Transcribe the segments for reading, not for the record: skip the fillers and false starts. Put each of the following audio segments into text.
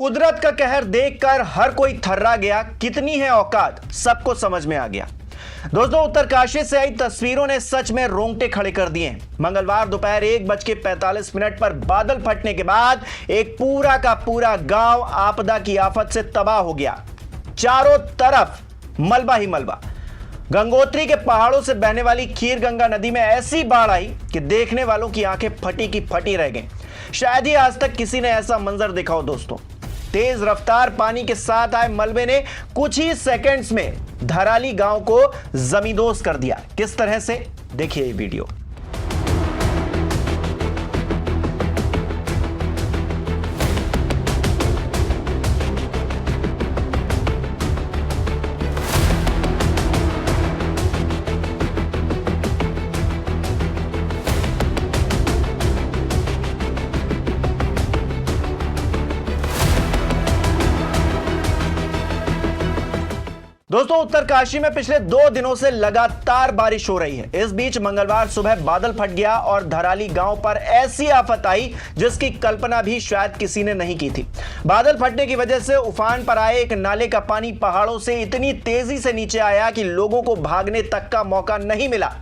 कुदरत का कहर देखकर हर कोई थर्रा गया। कितनी है औकात, सबको समझ में आ गया। दोस्तों, उत्तरकाशी से आई तस्वीरों ने सच में रोंगटे खड़े कर दिए। मंगलवार दोपहर 1:45 पर बादल फटने के बाद एक पूरा का पूरा गांव आपदा की आफत से तबाह हो गया। चारों तरफ मलबा ही मलबा। गंगोत्री के पहाड़ों से बहने वाली खीर गंगा नदी में ऐसी बाढ़ आई कि देखने वालों की आंखें फटी की फटी रह गईं। शायद ही आज तक किसी ने ऐसा मंजर देखा हो। दोस्तों, तेज रफ्तार पानी के साथ आए मलबे ने कुछ ही सेकंड्स में धराली गांव को जमींदोज कर दिया। किस तरह से, देखिए ये वीडियो। दोस्तों, उत्तरकाशी में पिछले 2 दिनों से लगातार बारिश हो रही है। इस बीच मंगलवार सुबह बादल फट गया और धराली गांव पर ऐसी आफत आई जिसकी कल्पना भी शायद किसी ने नहीं की थी। बादल फटने की वजह से उफान पर आए एक नाले का पानी पहाड़ों से इतनी तेजी से नीचे आया कि लोगों को भागने तक का मौका नहीं मिला।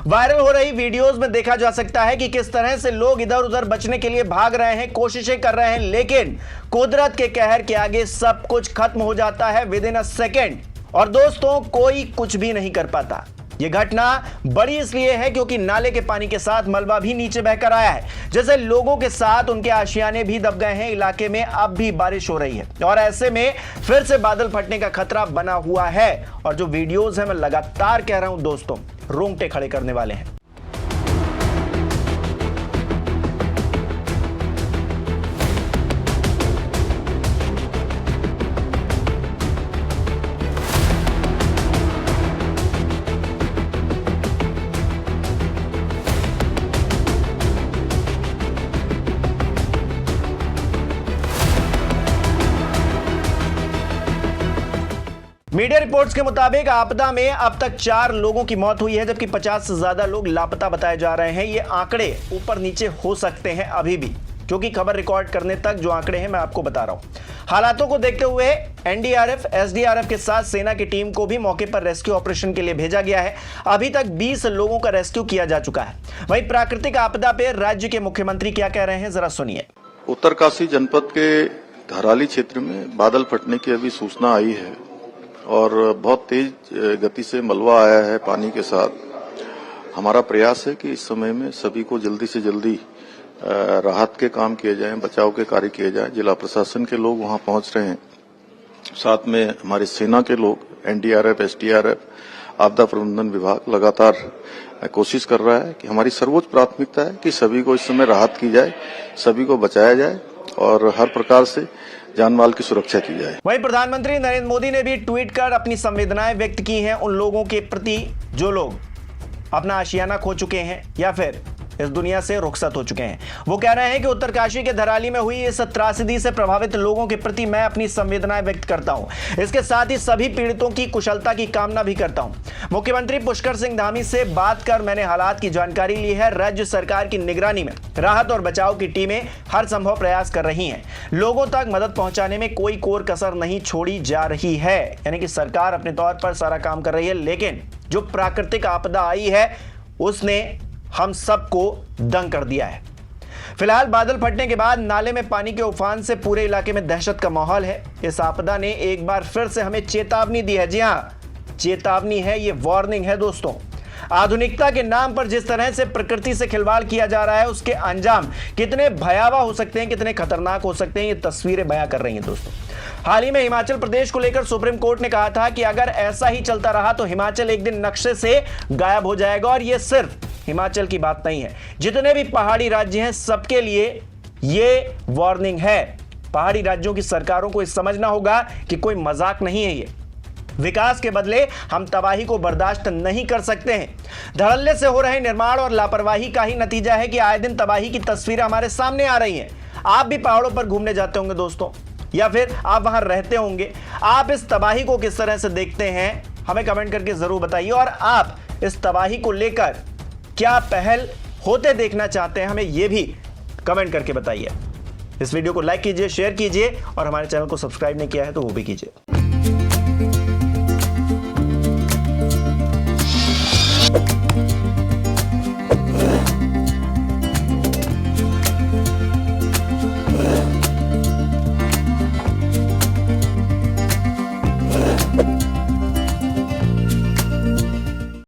वायरल हो रही वीडियोस में देखा जा सकता है कि किस तरह से लोग इधर उधर बचने के लिए भाग रहे हैं, कोशिशें कर रहे हैं, लेकिन कुदरत के कहर के आगे सब कुछ खत्म हो जाता है विदिन अ सेकेंड। और दोस्तों, कोई कुछ भी नहीं कर पाता। यह घटना बड़ी इसलिए है क्योंकि नाले के पानी के साथ मलबा भी नीचे बहकर आया है। जैसे लोगों के साथ उनके आशियाने भी दब गए हैं। इलाके में अब भी बारिश हो रही है और ऐसे में फिर से बादल फटने का खतरा बना हुआ है। और जो वीडियोस हैं, मैं लगातार कह रहा हूं दोस्तों, रोंगटे खड़े करने वाले हैं। मीडिया रिपोर्ट्स के मुताबिक आपदा में अब तक 4 लोगों की मौत हुई है, जबकि 50 से ज्यादा लोग लापता बताए जा रहे हैं। ये आंकड़े ऊपर नीचे हो सकते हैं अभी भी, क्योंकि खबर रिकॉर्ड करने तक जो आंकड़े हैं मैं आपको बता रहा हूं। हालातों को देखते हुए एनडीआरएफ, एसडीआरएफ के साथ सेना की टीम को भी मौके पर रेस्क्यू ऑपरेशन के लिए भेजा गया है। अभी तक 20 लोगों का रेस्क्यू किया जा चुका है। वहीं प्राकृतिक आपदा पर राज्य के मुख्यमंत्री क्या कह रहे हैं, जरा सुनिए। उत्तरकाशी जनपद के धराली क्षेत्र में बादल फटने की अभी सूचना आई है और बहुत तेज गति से मलबा आया है पानी के साथ। हमारा प्रयास है कि इस समय में सभी को जल्दी से जल्दी राहत के काम किए जाएं, बचाव के कार्य किए जाएं। जिला प्रशासन के लोग वहां पहुंच रहे हैं, साथ में हमारी सेना के लोग, एनडीआरएफ, एसडीआरएफ, आपदा प्रबंधन विभाग लगातार कोशिश कर रहा है कि हमारी सर्वोच्च प्राथमिकता है कि सभी को इस समय राहत की जाए, सभी को बचाया जाए और हर प्रकार से जान माल की सुरक्षा की जाए। वहीं प्रधानमंत्री नरेंद्र मोदी ने भी ट्वीट कर अपनी संवेदनाएं व्यक्त की हैं उन लोगों के प्रति जो लोग अपना आशियाना खो चुके हैं या फिर इस दुनिया से रुखसत हो चुके हैं। वो कह रहे हैं कि उत्तरकाशी के धराली में हुई इस त्रासदी से प्रभावित लोगों के प्रति मैं अपनी संवेदनाएं व्यक्त करता हूं। इसके साथ ही सभी पीड़ितों की कुशलता की कामना भी करता हूं। मुख्यमंत्री पुष्कर सिंह धामी से बात कर मैंने हालात की जानकारी ली है। राज्य सरकार की निगरानी में राहत और बचाव की टीमें हर संभव प्रयास कर रही हैं। लोगों तक मदद पहुंचाने में कोई कोर कसर नहीं छोड़ी जा रही है। यानी कि सरकार अपने तौर पर सारा काम कर रही है, लेकिन जो प्राकृतिक आपदा आई है उसने हम सबको दंग कर दिया है। फिलहाल बादल फटने के बाद नाले में पानी के उफान से पूरे इलाके में दहशत का माहौल है। इस आपदा ने एक बार फिर से हमें चेतावनी दी है। जी हां, चेतावनी है, ये वार्निंग है दोस्तों। आधुनिकता के नाम पर जिस तरह से प्रकृति से खिलवाड़ किया जा रहा है, उसके अंजाम कितने भयावह हो सकते हैं, कितने खतरनाक हो सकते हैं, ये तस्वीरें बयां कर रही हैं दोस्तों। हाल ही में हिमाचल प्रदेश को लेकर सुप्रीम कोर्ट ने कहा था कि अगर ऐसा ही चलता रहा तो हिमाचल एक दिन नक्शे से गायब हो जाएगा। और यह सिर्फ हिमाचल की बात नहीं है, जितने भी पहाड़ी राज्य हैं सबके लिए यह वार्निंग है। पहाड़ी राज्यों की सरकारों को इस समझना होगा कि कोई मजाक नहीं है। ये विकास के बदले हम तबाही को बर्दाश्त नहीं कर सकते हैं। धड़ल्ले से हो रहे निर्माण और लापरवाही का ही नतीजा है कि आए दिन तबाही की तस्वीरें हमारे सामने आ रही हैं। आप भी पहाड़ों पर घूमने जाते होंगे दोस्तों, या फिर आप वहां रहते होंगे। आप इस तबाही को किस तरह से देखते हैं, हमें कमेंट करके जरूर बताइए। और आप इस तबाही को लेकर क्या पहल होते देखना चाहते हैं, हमें यह भी कमेंट करके बताइए। इस वीडियो को लाइक कीजिए, शेयर कीजिए और हमारे चैनल को सब्सक्राइब नहीं किया है तो वो भी कीजिए।